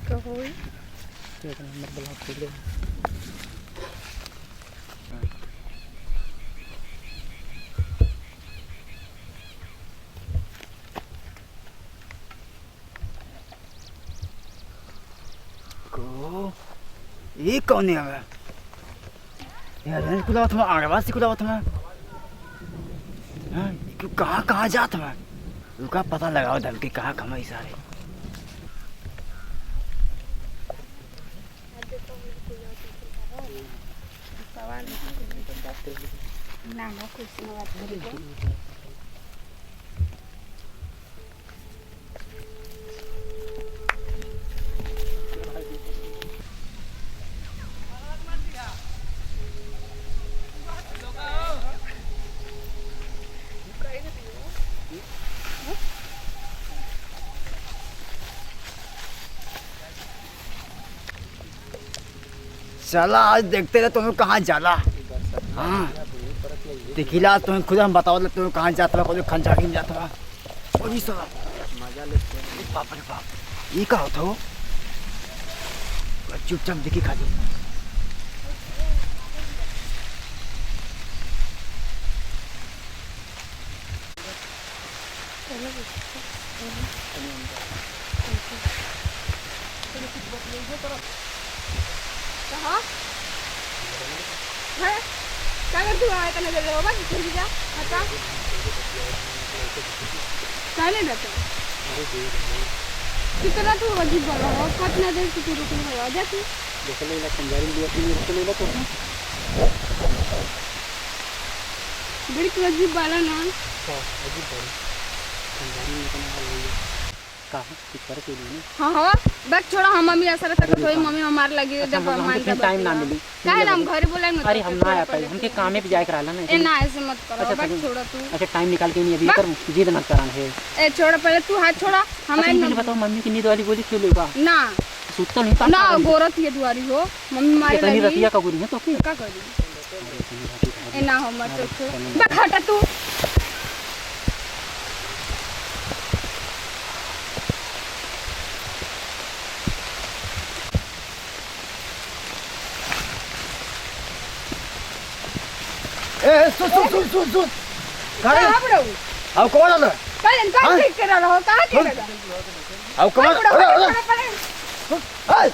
कहोई एक number block खोल दे। को ये कौन है यार कुदावत में आगे वासी कुदावत में हां कहां कहां जात में रुका पता लगाओ धम के कहां खमई सारे ना ना कुछ ना बात करेंगे चला आज देखते रहे तुम्हें कहाँ जाला हाँ देखिला तुम्हें खुद हम बताओ तुम्हें कहाँ जाता कोई खंजारी में जाता और सब मजा लेते हैं बाप रे बाप ये का होता हो चुपचाप देखी खा लो कहाँ है क्या करती हो आया करने दे रहे हो बस जल्दी जा बता पहले रहते कितना तू अजीब बोला हो कितना देर से तू रुकी हो जा तू देख ले ना खंजारी लिया अपनी रुक ले तो बड़ी तू अजीब बोला ना अजीब बोल खंजारी में कौन हाल है का कुछ कर के लिए हां हां बैग छोड़ा हम मम्मी ऐसा रहता कि कोई मम्मी हमार लगी जब मान का टाइम ना मिली काहे ना हम घर बुलाए मत अरे हम ना आ पाए हमके काम पे जाए कराला ना ए ना ऐसे मत करो बैग छोड़ा तू अच्छा टाइम निकाल के नहीं अभी कर जिद मत कराना है ए छोड़ पहले तू हाथ छोड़ा हमारे मुझे बताओ मम्मी की नींद वाली गोली क्यों लेगा ना सुत्ता नहीं था ना गोरत ये दुआरी हो मम्मी मारे इतनी लगी रतिया का गुरी है तो क्या का करी ए ना हो मत छोड़ बैग हटा तू ए सुन गाड़ी कहां पड़ो अब कौन है कल का ठीक कर रहा हो कहां के लगा अब कौन अरे